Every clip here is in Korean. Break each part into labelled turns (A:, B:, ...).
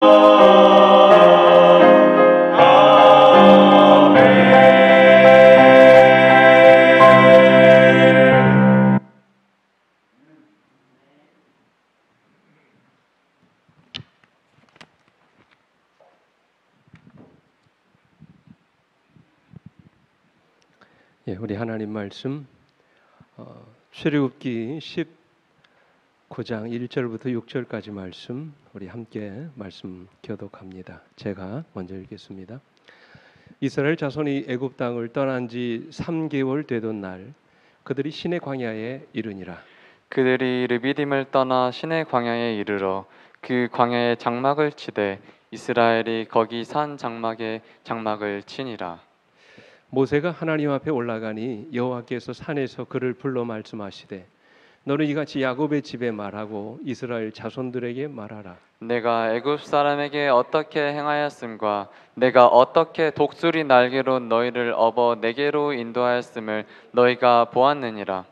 A: 우리 하나님 말씀 출애굽기 19장 1절부터 6절까지 말씀 우리 함께 말씀 교독합니다. 제가 먼저 읽겠습니다. 이스라엘 자손이 애굽 땅을 떠난 지 3개월 되던 날 그들이 시내 광야에 이르니라.
B: 그들이 르비딤을 떠나 시내 광야에 이르러 그 광야에 장막을 치되 이스라엘이 거기 산 장막에 장막을 치니라.
A: 모세가 하나님 앞에 올라가니 여호와께서 산에서 그를 불러 말씀하시되 너는 이같이 야곱의 집에 말하고 이스라엘 자손들에게 말하라.
B: 내가 애굽 사람에게 어떻게 행하였음과 내가 어떻게 독수리 날개로 너희를 업어 내게로 인도하였음을 너희가 보았느니라.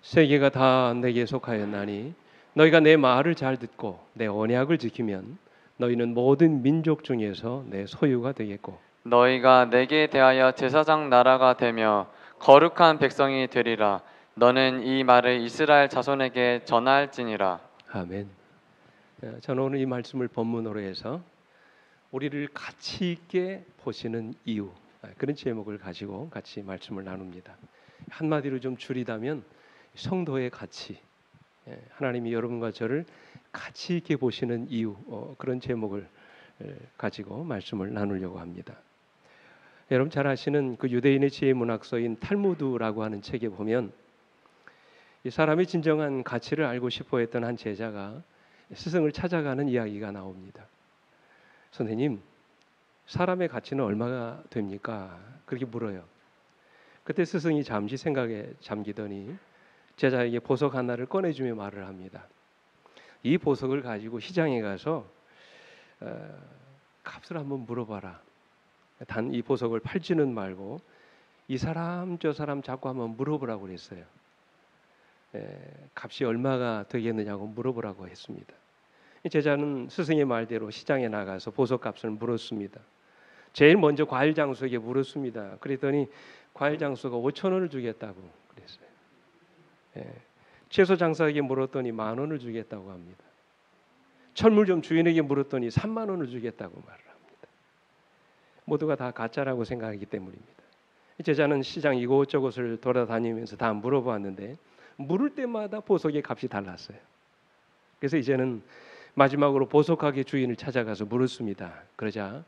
A: 세계가 다 내게 속하였나니 너희가 내 말을 잘 듣고 내 언약을 지키면 너희는 모든 민족 중에서 내 소유가 되겠고
B: 너희가 내게 대하여 제사장 나라가 되며 거룩한 백성이 되리라. 너는 이 말을 이스라엘 자손에게 전할지니라.
A: 아멘. 저는 오늘 이 말씀을 본문으로 해서 우리를 가치 있게 보시는 이유, 그런 제목을 가지고 같이 말씀을 나눕니다. 한마디로 좀 줄이다면 성도의 가치, 하나님이 여러분과 저를 가치 있게 보시는 이유, 그런 제목을 가지고 말씀을 나누려고 합니다. 여러분 잘 아시는 그 유대인의 지혜 문학서인 탈무드라고 하는 책에 보면 이 사람의 진정한 가치를 알고 싶어했던 한 제자가 스승을 찾아가는 이야기가 나옵니다. 선생님, 사람의 가치는 얼마가 됩니까? 그렇게 물어요. 그때 스승이 잠시 생각에 잠기더니 제자에게 보석 하나를 꺼내주며 말을 합니다. 이 보석을 가지고 시장에 가서 값을 한번 물어봐라. 단 이 보석을 팔지는 말고 이 사람 저 사람 자꾸 한번 물어보라고 그랬어요. 값이 얼마가 되겠느냐고 물어보라고 했습니다. 제자는 스승의 말대로 시장에 나가서 보석값을 물었습니다. 제일 먼저 과일 장수에게 물었습니다. 그랬더니 과일 장수가 5,000원을 주겠다고 그랬어요. 채소 장사에게 물었더니 10,000원을 주겠다고 합니다. 철물점 주인에게 물었더니 30,000원을 주겠다고 말을 합니다. 모두가 다 가짜라고 생각하기 때문입니다. 제자는 시장 이곳저곳을 돌아다니면서 다 물어보았는데 물을 때마다 보석의 값이 달랐어요. 그래서 이제는 마지막으로 보석가게 주인을 찾아가서 물었습니다. 그러자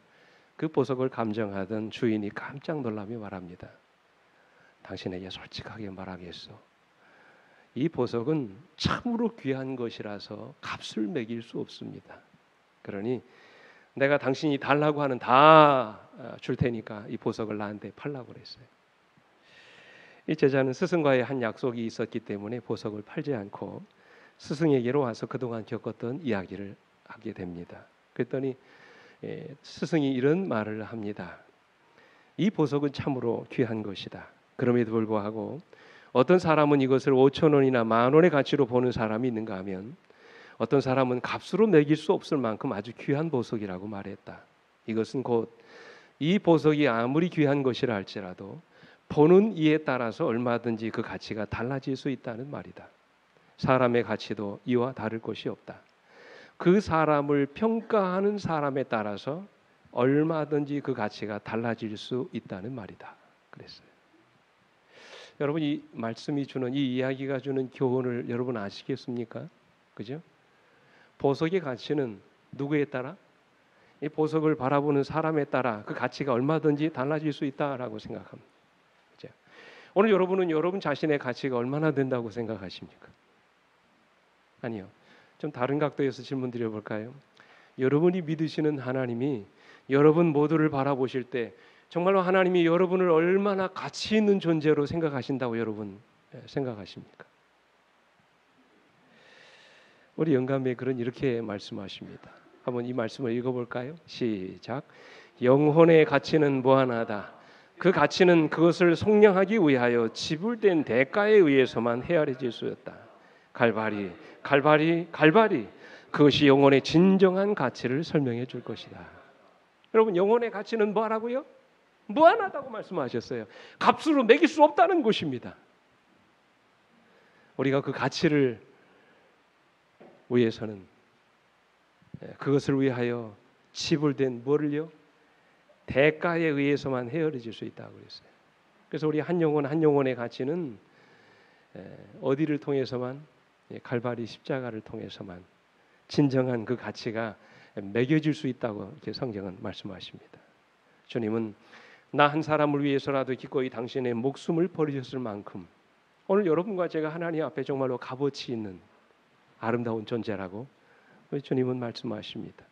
A: 그 보석을 감정하던 주인이 깜짝 놀라며 말합니다. 당신에게 솔직하게 말하겠소. 이 보석은 참으로 귀한 것이라서 값을 매길 수 없습니다. 그러니 내가 당신이 달라고 하는 다 줄 테니까 이 보석을 나한테 팔라고 그랬어요. 이 제자는 스승과의 한 약속이 있었기 때문에 보석을 팔지 않고 스승에게로 와서 그동안 겪었던 이야기를 하게 됩니다. 그랬더니 스승이 이런 말을 합니다. 이 보석은 참으로 귀한 것이다. 그럼에도 불구하고 어떤 사람은 이것을 5,000원이나 10,000원의 가치로 보는 사람이 있는가 하면 어떤 사람은 값으로 매길 수 없을 만큼 아주 귀한 보석이라고 말했다. 이것은 곧 이 보석이 아무리 귀한 것이라 할지라도 보는 이에 따라서 얼마든지 그 가치가 달라질 수 있다는 말이다. 사람의 가치도 이와 다를 것이 없다. 그 사람을 평가하는 사람에 따라서 얼마든지 그 가치가 달라질 수 있다는 말이다. 그랬어요. 여러분 이 말씀이 주는 이 이야기가 주는 교훈을 여러분 아시겠습니까? 그죠? 보석의 가치는 누구에 따라? 이 보석을 바라보는 사람에 따라 그 가치가 얼마든지 달라질 수 있다라고 생각합니다. 그죠? 오늘 여러분은 여러분 자신의 가치가 얼마나 된다고 생각하십니까? 아니요. 좀 다른 각도에서 질문 드려볼까요? 여러분이 믿으시는 하나님이 여러분 모두를 바라보실 때 정말로 하나님이 여러분을 얼마나 가치 있는 존재로 생각하신다고 여러분 생각하십니까? 우리 영감의 글은 이렇게 말씀하십니다. 한번 이 말씀을 읽어볼까요? 시작. 영혼의 가치는 무한하다. 그 가치는 그것을 속량하기 위하여 지불된 대가에 의해서만 헤아려질 수였다. 갈바리, 갈바리, 갈바리. 그것이 영혼의 진정한 가치를 설명해 줄 것이다. 여러분, 영혼의 가치는 뭐라고요? 무한하다고 말씀하셨어요. 값으로 매길 수 없다는 것입니다. 우리가 그 가치를 위해서는 그것을 위하여 지불된 뭐를요? 대가에 의해서만 헤아려질 수 있다고 그랬어요. 그래서 우리 한 영혼 한 영혼의 가치는 어디를 통해서만, 갈바리 십자가를 통해서만 진정한 그 가치가 매겨질 수 있다고 이렇게 성경은 말씀하십니다. 주님은 나 한 사람을 위해서라도 기꺼이 당신의 목숨을 버리셨을 만큼 오늘 여러분과 제가 하나님 앞에 정말로 값어치 있는 아름다운 존재라고 주님은 말씀하십니다.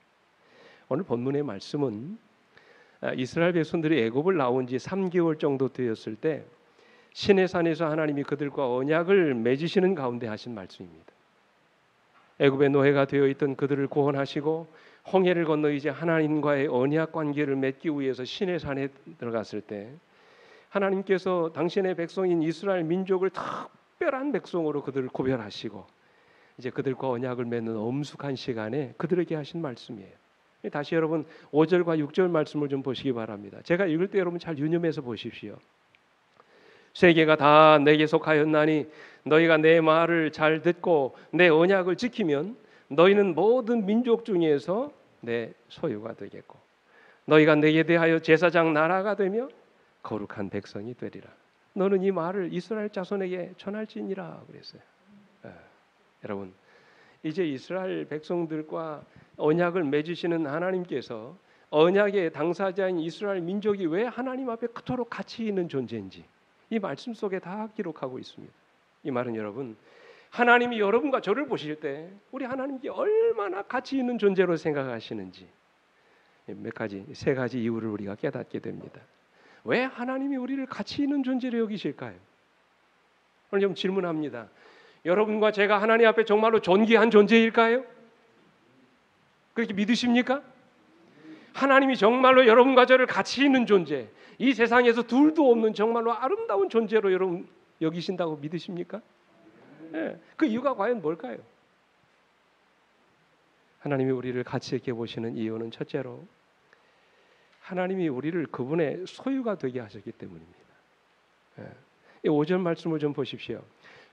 A: 오늘 본문의 말씀은 이스라엘 백성들이 애굽을 나온 지 3개월 정도 되었을 때 시내산에서 하나님이 그들과 언약을 맺으시는 가운데 하신 말씀입니다. 애굽의 노예가 되어 있던 그들을 구원하시고 홍해를 건너 이제 하나님과의 언약 관계를 맺기 위해서 시내산에 들어갔을 때 하나님께서 당신의 백성인 이스라엘 민족을 특별한 백성으로 그들을 구별하시고 이제 그들과 언약을 맺는 엄숙한 시간에 그들에게 하신 말씀이에요. 다시 여러분 5절과 6절 말씀을 좀 보시기 바랍니다. 제가 읽을 때 여러분 잘 유념해서 보십시오. 세계가 다 내게 속하였나니 너희가 내 말을 잘 듣고 내 언약을 지키면 너희는 모든 민족 중에서 내 소유가 되겠고 너희가 내게 대하여 제사장 나라가 되며 거룩한 백성이 되리라. 너는 이 말을 이스라엘 자손에게 전할지니라 그랬어요. 여러분, 이제 이스라엘 백성들과 언약을 맺으시는 하나님께서 언약의 당사자인 이스라엘 민족이 왜 하나님 앞에 그토록 가치 있는 존재인지 이 말씀 속에 다 기록하고 있습니다. 이 말은 여러분, 하나님이 여러분과 저를 보실 때 우리 하나님께 얼마나 가치 있는 존재로 생각하시는지 세 가지 이유를 우리가 깨닫게 됩니다. 왜 하나님이 우리를 가치 있는 존재로 여기실까요? 오늘 좀 질문합니다. 여러분과 제가 하나님 앞에 정말로 존귀한 존재일까요? 그렇게 믿으십니까? 하나님이 정말로 여러분과 저를 가치 있는 존재, 이 세상에서 둘도 없는 정말로 아름다운 존재로 여러분 여기신다고 믿으십니까? 그 이유가 과연 뭘까요? 하나님이 우리를 가치 있게 보시는 이유는 첫째로 하나님이 우리를 그분의 소유가 되게 하셨기 때문입니다. 이 5절 말씀을 좀 보십시오.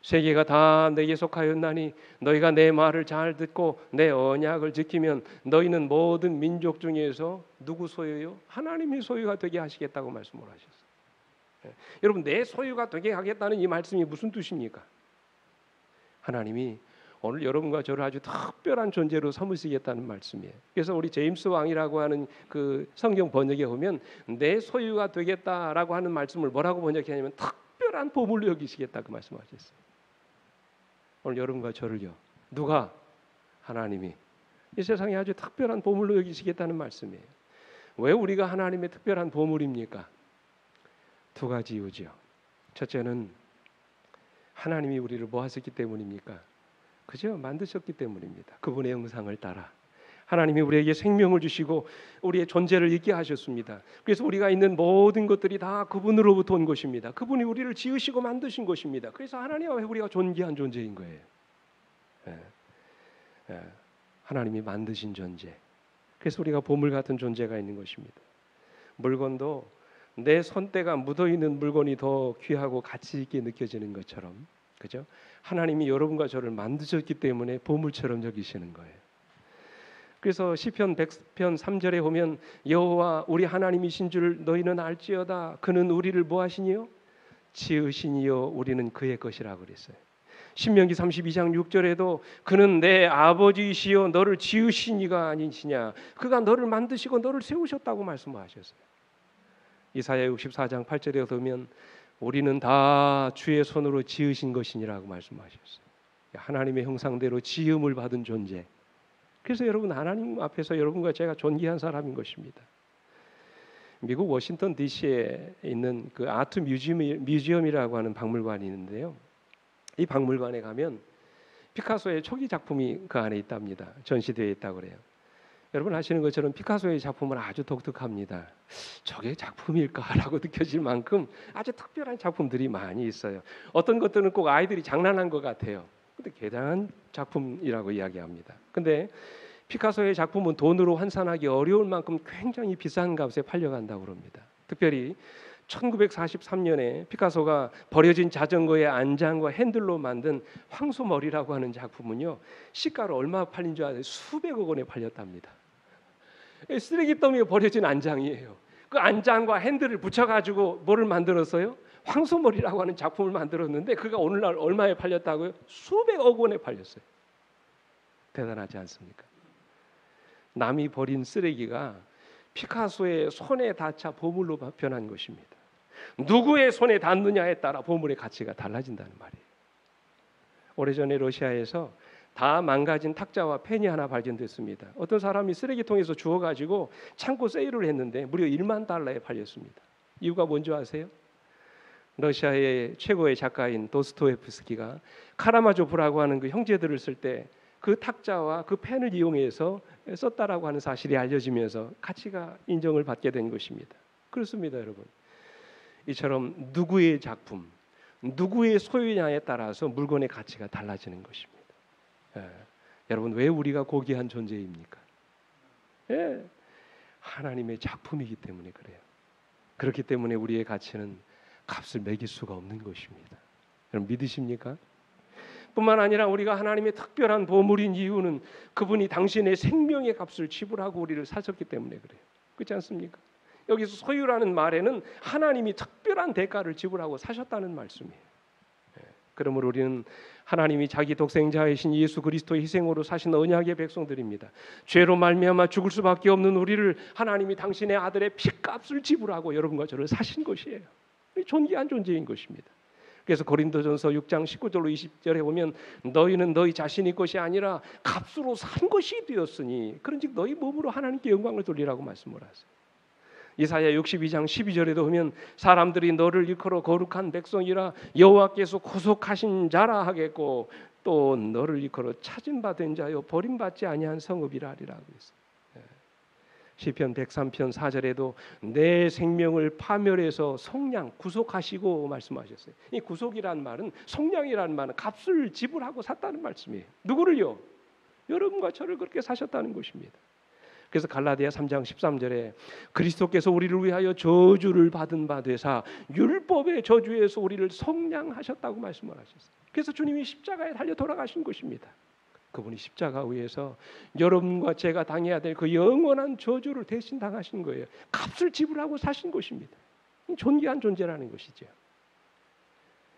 A: 세계가 다 내게 속하였나니 너희가 내 말을 잘 듣고 내 언약을 지키면 너희는 모든 민족 중에서 누구 소유요? 하나님이 소유가 되게 하시겠다고 말씀을 하셨어요. 여러분, 내 소유가 되게 하겠다는 이 말씀이 무슨 뜻입니까? 하나님이 오늘 여러분과 저를 아주 특별한 존재로 삼으시겠다는 말씀이에요. 그래서 우리 제임스 왕이라고 하는 그 성경 번역에 보면 내 소유가 되겠다라고 하는 말씀을 뭐라고 번역하냐면 특별한 보물로 여기시겠다 그 말씀하셨어요. 오늘 여러분과 저를요. 누가? 하나님이 이 세상에 아주 특별한 보물로 여기시겠다는 말씀이에요. 왜 우리가 하나님의 특별한 보물입니까? 두 가지 이유죠. 첫째는 하나님이 우리를 뭐 하셨기 때문입니까? 그죠? 만드셨기 때문입니다. 그분의 형상을 따라 하나님이 우리에게 생명을 주시고 우리의 존재를 있게 하셨습니다. 그래서 우리가 있는 모든 것들이 다 그분으로부터 온 것입니다. 그분이 우리를 지으시고 만드신 것입니다. 그래서 하나님 앞에 우리가 존귀한 존재인 거예요. 하나님이 만드신 존재. 그래서 우리가 보물 같은 존재가 있는 것입니다. 물건도 내 손때가 묻어있는 물건이 더 귀하고 가치 있게 느껴지는 것처럼, 그죠? 하나님이 여러분과 저를 만드셨기 때문에 보물처럼 여기시는 거예요. 그래서 시편 100편 3절에 보면 여호와 우리 하나님이신 줄 너희는 알지어다. 그는 우리를 뭐 하시니요? 지으시니요 우리는 그의 것이라고 그랬어요. 신명기 32장 6절에도 그는 내 아버지이시요 너를 지으신 이가 아니시냐. 그가 너를 만드시고 너를 세우셨다고 말씀하셨어요. 이사야 64장 8절에 보면 우리는 다 주의 손으로 지으신 것이니라고 말씀하셨어요. 하나님의 형상대로 지음을 받은 존재. 그래서 여러분 하나님 앞에서 여러분과 제가 존귀한 사람인 것입니다. 미국 워싱턴 DC에 있는 그 아트 뮤지엄이라고 하는 박물관이 있는데요. 이 박물관에 가면 피카소의 초기 작품이 그 안에 있답니다. 전시되어 있다고 그래요. 여러분 아시는 것처럼 피카소의 작품은 아주 독특합니다. 저게 작품일까라고 느껴질 만큼 아주 특별한 작품들이 많이 있어요. 어떤 것들은 꼭 아이들이 장난한 것 같아요. 근데 대단한 작품이라고 이야기합니다. 근데 피카소의 작품은 돈으로 환산하기 어려울 만큼 굉장히 비싼 값에 팔려간다고 그럽니다. 특별히 1943년에 피카소가 버려진 자전거의 안장과 핸들로 만든 황소머리라고 하는 작품은요, 시가로 얼마 팔린 줄 아세요? 수백억 원에 팔렸답니다. 쓰레기 더미에 버려진 안장이에요. 그 안장과 핸들을 붙여가지고 뭐를 만들었어요? 황소머리라고 하는 작품을 만들었는데 그가 오늘날 얼마에 팔렸다고요? 수백억 원에 팔렸어요. 대단하지 않습니까? 남이 버린 쓰레기가 피카소의 손에 닿자 보물로 변한 것입니다. 누구의 손에 닿느냐에 따라 보물의 가치가 달라진다는 말이에요. 오래전에 러시아에서 다 망가진 탁자와 펜이 하나 발견됐습니다. 어떤 사람이 쓰레기통에서 주워가지고 창고 세일을 했는데 무려 1만 달러에 팔렸습니다. 이유가 뭔지 아세요? 러시아의 최고의 작가인 도스토옙스키가 카라마조프라고 하는 그 형제들을 쓸 때 그 탁자와 그 펜을 이용해서 썼다라고 하는 사실이 알려지면서 가치가 인정을 받게 된 것입니다. 그렇습니다, 여러분. 이처럼 누구의 작품, 누구의 소유냐에 따라서 물건의 가치가 달라지는 것입니다. 여러분, 왜 우리가 고귀한 존재입니까? 하나님의 작품이기 때문에 그래요. 그렇기 때문에 우리의 가치는 값을 매길 수가 없는 것입니다. 여러분 믿으십니까? 뿐만 아니라 우리가 하나님의 특별한 보물인 이유는 그분이 당신의 생명의 값을 지불하고 우리를 사셨기 때문에 그래요. 그렇지 않습니까? 여기서 소유라는 말에는 하나님이 특별한 대가를 지불하고 사셨다는 말씀이에요. 그러므로 우리는 하나님이 자기 독생자이신 예수 그리스도의 희생으로 사신 언약의 백성들입니다. 죄로 말미암아 죽을 수밖에 없는 우리를 하나님이 당신의 아들의 피값을 지불하고 여러분과 저를 사신 것이에요. 존귀한 존재인 것입니다. 그래서 고린도전서 6장 19절로 20절에 보면 너희는 너희 자신의 것이 아니라 값으로 산 것이 되었으니 그런즉 너희 몸으로 하나님께 영광을 돌리라고 말씀을 하세요. 이사야 62장 12절에도 보면 사람들이 너를 일컬어 거룩한 백성이라 여호와께서 구속하신 자라 하겠고 또 너를 일컬어 찾은 바 된 자여 버림받지 아니한 성읍이라 하리라고 했어요. 시편 103편 4절에도 내 생명을 파멸해서 속량 구속하시고 말씀하셨어요. 이 구속이란 말은 속량이란 말은 값을 지불하고 샀다는 말씀이에요. 누구를요? 여러분과 저를 그렇게 사셨다는 것입니다. 그래서 갈라디아 3장 13절에 그리스도께서 우리를 위하여 저주를 받은 바 되사 율법의 저주에서 우리를 속량하셨다고 말씀을 하셨어요. 그래서 주님이 십자가에 달려 돌아가신 것입니다. 그분이 십자가 위에서 여러분과 제가 당해야 될 그 영원한 저주를 대신 당하신 거예요. 값을 지불하고 사신 것입니다. 존귀한 존재라는 것이죠.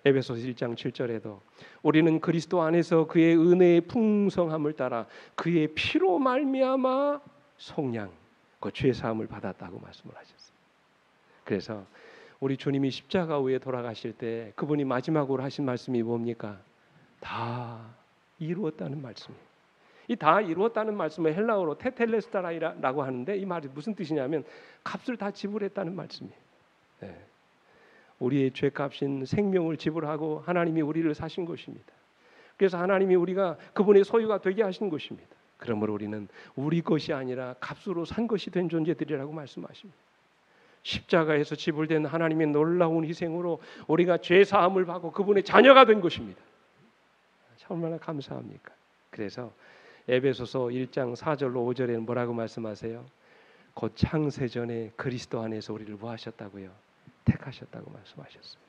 A: 에베소서 1장 7절에도 우리는 그리스도 안에서 그의 은혜의 풍성함을 따라 그의 피로 말미암아 속량, 그 죄 사함을 받았다고 말씀을 하셨어요. 그래서 우리 주님이 십자가 위에 돌아가실 때 그분이 마지막으로 하신 말씀이 뭡니까? 다 이루었다는 말씀이에요. 이 다 이루었다는 말씀을 헬라어로 테텔레스타라이라고 하는데 이 말이 무슨 뜻이냐면 값을 다 지불했다는 말씀이에요. 우리의 죄값인 생명을 지불하고 하나님이 우리를 사신 것입니다. 그래서 하나님이 우리가 그분의 소유가 되게 하신 것입니다. 그러므로 우리는 우리 것이 아니라 값으로 산 것이 된 존재들이라고 말씀하십니다. 십자가에서 지불된 하나님의 놀라운 희생으로 우리가 죄 사함을 받고 그분의 자녀가 된 것입니다. 얼마나 감사합니까? 그래서 에베소서 1장 4절로 5절에는 뭐라고 말씀하세요? 곧 창세전에 그리스도 안에서 우리를 뭐 하셨다고요? 택하셨다고 말씀하셨어요.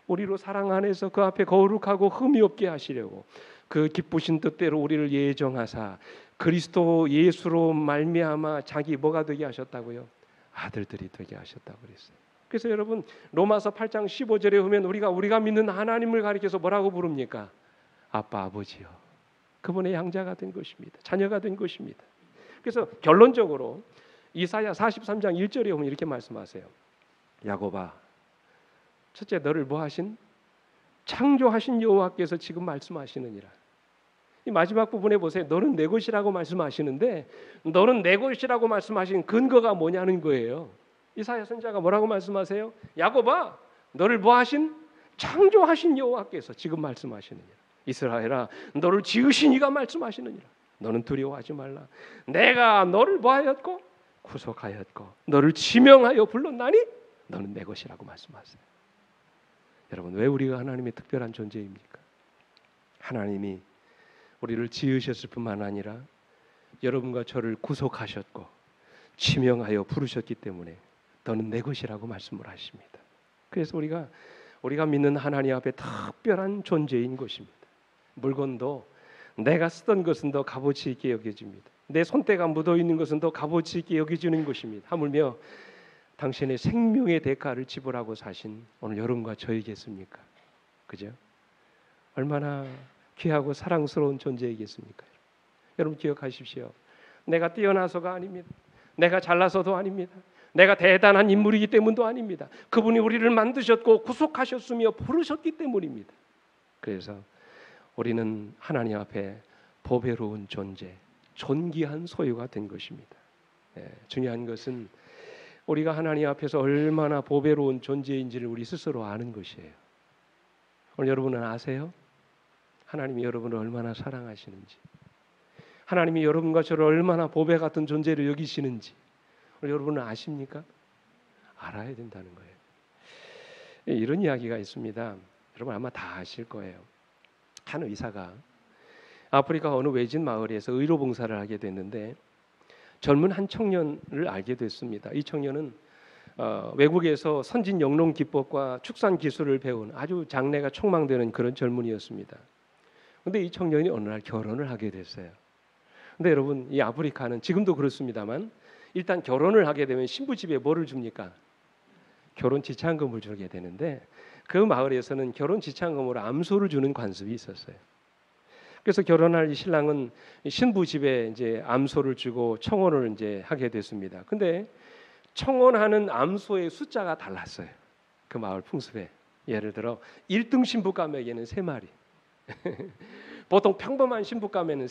A: 우리로 사랑 안에서 그 앞에 거룩하고 흠이 없게 하시려고 그 기쁘신 뜻대로 우리를 예정하사 그리스도 예수로 말미암아 자기 뭐가 되게 하셨다고요? 아들들이 되게 하셨다고 그랬어요. 그래서 여러분 로마서 8장 15절에 보면 우리가 믿는 하나님을 가리켜서 뭐라고 부릅니까? 아빠 아버지요. 그분의 양자가 된 것입니다. 자녀가 된 것입니다. 그래서 결론적으로 이사야 43장 1절에 보면 이렇게 말씀하세요. 야곱아, 첫째 너를 뭐 하신? 창조하신 여호와께서 지금 말씀하시느니라. 이 마지막 부분에 보세요. 너는 내 것이라고 말씀하시는데 너는 내 것이라고 말씀하신 근거가 뭐냐는 거예요. 이사야 선지자가 뭐라고 말씀하세요? 야곱아, 너를 뭐 하신? 창조하신 여호와께서 지금 말씀하시느니라. 이스라엘아, 너를 지으신 이가 말씀하시느니라. 너는 두려워하지 말라. 내가 너를 뭐하였고? 구속하였고 너를 지명하여 불렀나니 너는 내 것이라고 말씀하세요. 여러분 왜 우리가 하나님의 특별한 존재입니까? 하나님이 우리를 지으셨을 뿐만 아니라 여러분과 저를 구속하셨고 지명하여 부르셨기 때문에 너는 내 것이라고 말씀을 하십니다. 그래서 우리가 믿는 하나님 앞에 특별한 존재인 것입니다. 물건도 내가 쓰던 것은 더 값어치 있게 여겨집니다. 내 손때가 묻어 있는 것은 더 값어치 있게 여겨지는 것입니다. 하물며 당신의 생명의 대가를 지불하고 사신 오늘 여러분과 저이겠습니까? 그죠? 얼마나 귀하고 사랑스러운 존재이겠습니까? 여러분 기억하십시오. 내가 뛰어나서가 아닙니다. 내가 잘나서도 아닙니다. 내가 대단한 인물이기 때문도 아닙니다. 그분이 우리를 만드셨고 구속하셨으며 부르셨기 때문입니다. 그래서 우리는 하나님 앞에 보배로운 존재, 존귀한 소유가 된 것입니다. 중요한 것은 우리가 하나님 앞에서 얼마나 보배로운 존재인지를 우리 스스로 아는 것이에요. 오늘 여러분은 아세요? 하나님이 여러분을 얼마나 사랑하시는지, 하나님이 여러분과 저를 얼마나 보배 같은 존재로 여기시는지 여러분은 아십니까? 알아야 된다는 거예요. 이런 이야기가 있습니다. 여러분 아마 다 아실 거예요. 한 의사가 아프리카 어느 외진 마을에서 의료 봉사를 하게 됐는데 젊은 한 청년을 알게 됐습니다. 이 청년은 외국에서 선진 영농 기법과 축산 기술을 배운 아주 장래가 촉망되는 그런 젊은이였습니다. 근데 이 청년이 어느 날 결혼을 하게 됐어요. 근데 여러분 이 아프리카는 지금도 그렇습니다만 일단 결혼을 하게 되면 신부 집에 뭐를 줍니까? 결혼 지참금을 주게 되는데 그 마을에서는 결혼 지참금으로 암소를 주는 관습이 있었어요. 그래서 결혼할 이 신랑은 신부 집에 이제 암소를 주고 청혼을 이제 하게 됐습니다. 근데 청혼하는 암소의 숫자가 달랐어요. 그 마을 풍습에. 예를 들어 1등 신부감에게는 3마리. 보통 평범한 신부감에는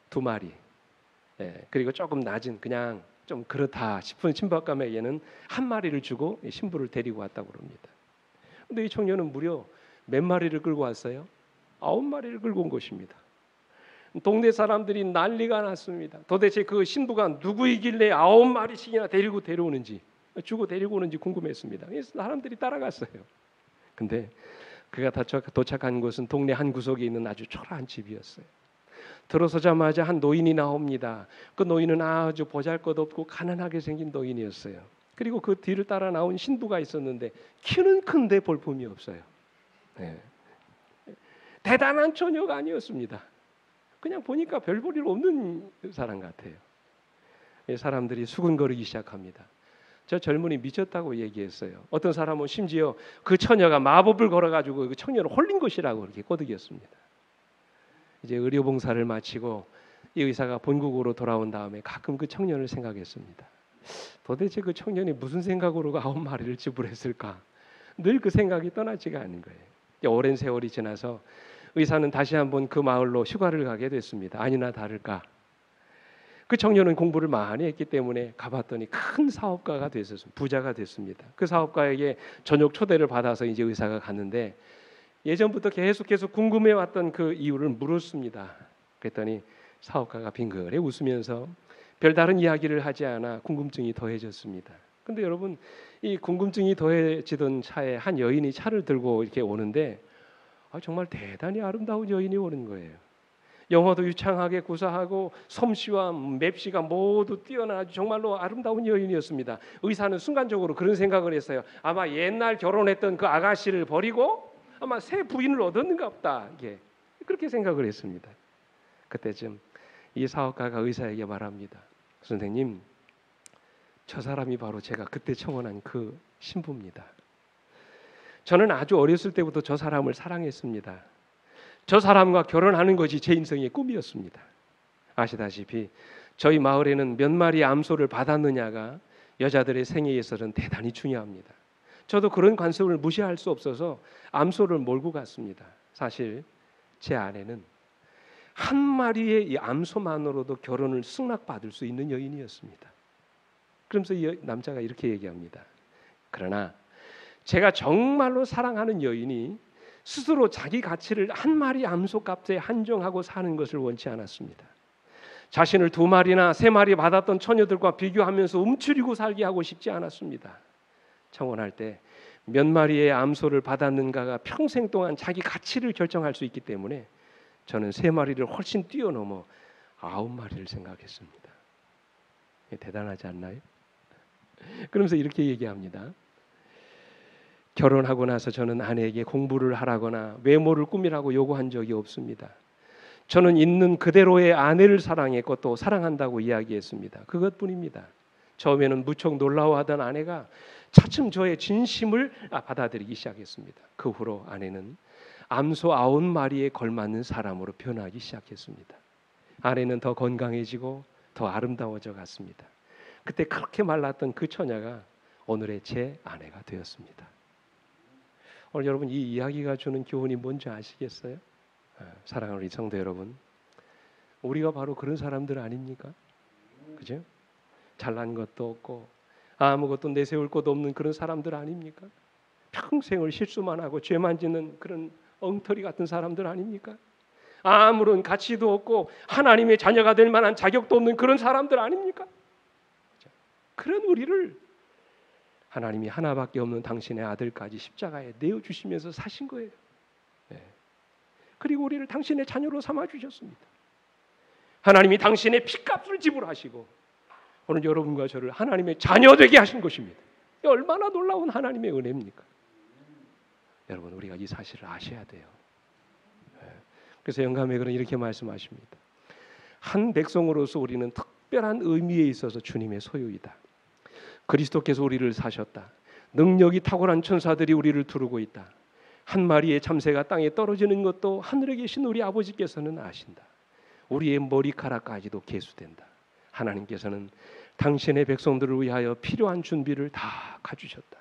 A: 2마리. 그리고 조금 낮은 그냥 좀 그렇다 싶은 신부감에게는 1마리를 주고 신부를 데리고 왔다고 그럽니다. 근데 이 청년은 무려 몇 마리를 끌고 왔어요? 9마리를 끌고 온 것입니다. 동네 사람들이 난리가 났습니다. 도대체 그 신부가 누구이길래 9마리씩이나 데리고 데려오는지, 주고 데리고 오는지 궁금했습니다. 그래서 사람들이 따라갔어요. 근데 그가 도착한 곳은 동네 한 구석에 있는 아주 초라한 집이었어요. 들어서자마자 한 노인이 나옵니다. 그 노인은 아주 보잘것없고 가난하게 생긴 노인이었어요. 그리고 그 뒤를 따라 나온 신부가 있었는데 키는 큰데 볼품이 없어요. 대단한 처녀가 아니었습니다. 그냥 보니까 별 볼 일 없는 사람 같아요. 사람들이 수군거리기 시작합니다. 저 젊은이 미쳤다고 얘기했어요. 어떤 사람은 심지어 그 처녀가 마법을 걸어가지고 그 청년을 홀린 것이라고 그렇게 꼬드겼습니다. 이제 의료봉사를 마치고 이 의사가 본국으로 돌아온 다음에 가끔 그 청년을 생각했습니다. 도대체 그 청년이 무슨 생각으로 9마리를 지불했을까? 늘 그 생각이 떠나지가 않는 거예요. 오랜 세월이 지나서 의사는 다시 한번 그 마을로 휴가를 가게 됐습니다. 아니나 다를까 그 청년은 공부를 많이 했기 때문에 가봤더니 큰 사업가가 됐었습니다. 부자가 됐습니다. 그 사업가에게 저녁 초대를 받아서 이제 의사가 갔는데 예전부터 계속 궁금해왔던 그 이유를 물었습니다. 그랬더니 사업가가 빙그레 웃으면서 별다른 이야기를 하지 않아 궁금증이 더해졌습니다. 근데 여러분 이 궁금증이 더해지던 차에 한 여인이 차를 들고 이렇게 오는데 정말 대단히 아름다운 여인이 오는 거예요. 영어도 유창하게 구사하고 솜씨와 맵시가 모두 뛰어나 정말로 아름다운 여인이었습니다. 의사는 순간적으로 그런 생각을 했어요. 아마 옛날 결혼했던 그 아가씨를 버리고 아마 새 부인을 얻었는가 보다. 그렇게 생각을 했습니다. 그때쯤 이 사업가가 의사에게 말합니다. 선생님, 저 사람이 바로 제가 그때 청혼한 그 신부입니다. 저는 아주 어렸을 때부터 저 사람을 사랑했습니다. 저 사람과 결혼하는 것이 제 인생의 꿈이었습니다. 아시다시피 저희 마을에는 몇 마리 암소를 받았느냐가 여자들의 생애에 있어서는 대단히 중요합니다. 저도 그런 관습을 무시할 수 없어서 암소를 몰고 갔습니다. 사실 제 아내는 1마리의 이 암소만으로도 결혼을 승낙받을 수 있는 여인이었습니다. 그러면서 이 남자가 이렇게 얘기합니다. 그러나 제가 정말로 사랑하는 여인이 스스로 자기 가치를 1마리 암소값에 한정하고 사는 것을 원치 않았습니다. 자신을 2마리나 3마리 받았던 처녀들과 비교하면서 움츠리고 살게 하고 싶지 않았습니다. 청혼할 때 몇 마리의 암소를 받았는가가 평생 동안 자기 가치를 결정할 수 있기 때문에 저는 3마리를 훨씬 뛰어넘어 9마리를 생각했습니다. 대단하지 않나요? 그러면서 이렇게 얘기합니다. 결혼하고 나서 저는 아내에게 공부를 하라거나 외모를 꾸미라고 요구한 적이 없습니다. 저는 있는 그대로의 아내를 사랑했고 또 사랑한다고 이야기했습니다. 그것뿐입니다. 처음에는 무척 놀라워하던 아내가 차츰 저의 진심을 받아들이기 시작했습니다. 그 후로 아내는 암소 9마리에 걸맞는 사람으로 변하기 시작했습니다. 아내는 더 건강해지고 더 아름다워져 갔습니다. 그때 그렇게 말랐던 그 처녀가 오늘의 제 아내가 되었습니다. 오늘 여러분 이 이야기가 주는 교훈이 뭔지 아시겠어요? 사랑하는 우리 성도 여러분, 우리가 바로 그런 사람들 아닙니까? 그죠? 잘난 것도 없고 아무것도 내세울 것도 없는 그런 사람들 아닙니까? 평생을 실수만 하고 죄만 짓는 그런 엉터리 같은 사람들 아닙니까? 아무런 가치도 없고 하나님의 자녀가 될 만한 자격도 없는 그런 사람들 아닙니까? 그런 우리를 하나님이 하나밖에 없는 당신의 아들까지 십자가에 내어주시면서 사신 거예요. 그리고 우리를 당신의 자녀로 삼아주셨습니다. 하나님이 당신의 피값을 지불하시고 오늘 여러분과 저를 하나님의 자녀 되게 하신 것입니다. 얼마나 놀라운 하나님의 은혜입니까? 여러분 우리가 이 사실을 아셔야 돼요. 그래서 영감의 글은 이렇게 말씀하십니다. 한 백성으로서 우리는 특별한 의미에 있어서 주님의 소유이다. 그리스도께서 우리를 사셨다. 능력이 탁월한 천사들이 우리를 두르고 있다. 한 마리의 참새가 땅에 떨어지는 것도 하늘에 계신 우리 아버지께서는 아신다. 우리의 머리카락까지도 계수된다. 하나님께서는 당신의 백성들을 위하여 필요한 준비를 다 갖추셨다.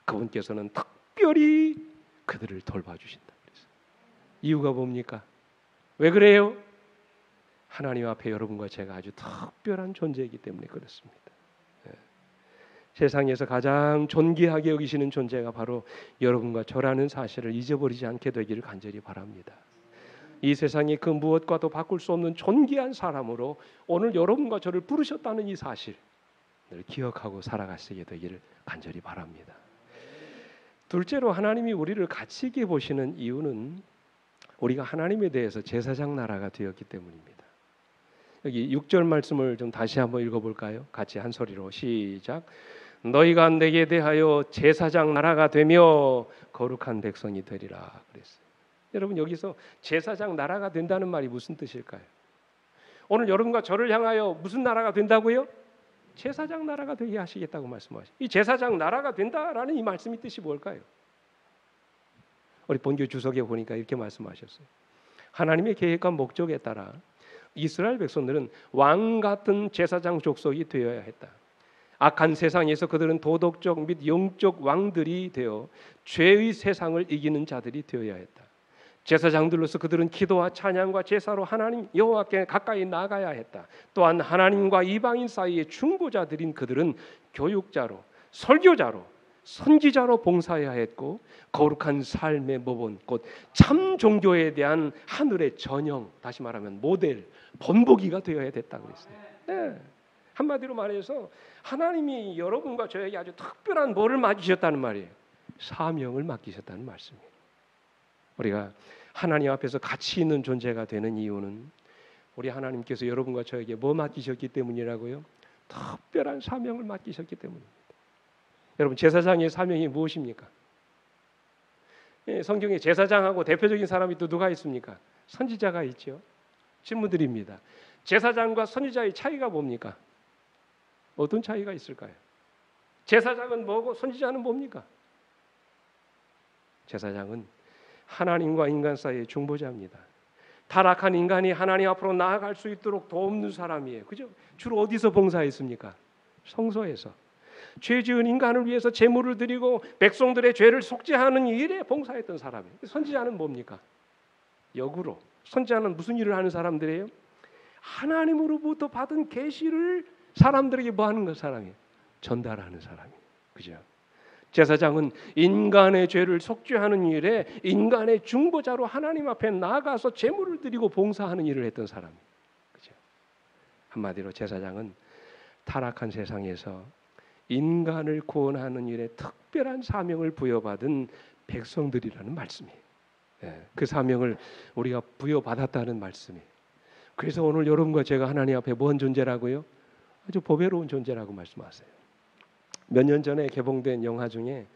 A: 그분께서는 특별히 그들을 돌봐주신다. 그래서 이유가 뭡니까? 왜 그래요? 하나님 앞에 여러분과 제가 아주 특별한 존재이기 때문에 그렇습니다. 세상에서 가장 존귀하게 여기시는 존재가 바로 여러분과 저라는 사실을 잊어버리지 않게 되기를 간절히 바랍니다. 이 세상의 그 무엇과도 바꿀 수 없는 존귀한 사람으로 오늘 여러분과 저를 부르셨다는 이 사실을 기억하고 살아가시게 되기를 간절히 바랍니다. 둘째로 하나님이 우리를 가치 있게 보시는 이유는 우리가 하나님에 대해서 제사장 나라가 되었기 때문입니다. 여기 6절 말씀을 좀 다시 한번 읽어볼까요? 같이 한 소리로 시작. 너희가 내게 대하여 제사장 나라가 되며 거룩한 백성이 되리라 그랬어요. 여러분 여기서 제사장 나라가 된다는 말이 무슨 뜻일까요? 오늘 여러분과 저를 향하여 무슨 나라가 된다고요? 제사장 나라가 되게 하시겠다고 말씀하시죠. 이 제사장 나라가 된다라는 이 말씀의 뜻이 뭘까요? 우리 본교 주석에 보니까 이렇게 말씀하셨어요. 하나님의 계획과 목적에 따라 이스라엘 백성들은 왕 같은 제사장 족속이 되어야 했다. 악한 세상에서 그들은 도덕적 및 영적 왕들이 되어 죄의 세상을 이기는 자들이 되어야 했다. 제사장들로서 그들은 기도와 찬양과 제사로 하나님 여호와께 가까이 나가야 했다. 또한 하나님과 이방인 사이의 중보자들인 그들은 교육자로, 설교자로, 선지자로 봉사해야 했고 거룩한 삶의 모본 곧 참 종교에 대한 하늘의 전형, 다시 말하면 모델, 본보기가 되어야 됐다고 했어요. 네. 한마디로 말해서 하나님이 여러분과 저에게 아주 특별한 뭐를 맡기셨다는 말이에요. 사명을 맡기셨다는 말씀이에요. 우리가 하나님 앞에서 가치 있는 존재가 되는 이유는 우리 하나님께서 여러분과 저에게 뭐 맡기셨기 때문이라고요? 특별한 사명을 맡기셨기 때문입니다. 여러분 제사장의 사명이 무엇입니까? 성경에 제사장하고 대표적인 사람이 또 누가 있습니까? 선지자가 있죠. 질문 드립니다. 제사장과 선지자의 차이가 뭡니까? 어떤 차이가 있을까요? 제사장은 뭐고 선지자는 뭡니까? 제사장은 하나님과 인간 사이의 중보자입니다. 타락한 인간이 하나님 앞으로 나아갈 수 있도록 돕는 사람이에요. 그죠? 주로 어디서 봉사했습니까? 성소에서. 죄 지은 인간을 위해서 제물을 드리고 백성들의 죄를 속죄하는 일에 봉사했던 사람이에요. 선지자는 뭡니까? 역으로 선지자는 무슨 일을 하는 사람들이에요? 하나님으로부터 받은 계시를 사람들에게 뭐 하는 것 사람이에요? 전달하는 사람이에요. 그죠? 제사장은 인간의 죄를 속죄하는 일에 인간의 중보자로 하나님 앞에 나가서 제물을 드리고 봉사하는 일을 했던 사람이에요. 그죠? 한마디로 제사장은 타락한 세상에서 인간을 구원하는 일에 특별한 사명을 부여받은 백성들이라는 말씀이에요. 그 사명을 우리가 부여받았다는 말씀이에요. 그래서 오늘 여러분과 제가 하나님 앞에 뭔 존재라고요? 아주 보배로운 존재라고 말씀하세요. 몇 년 전에 개봉된 영화 중에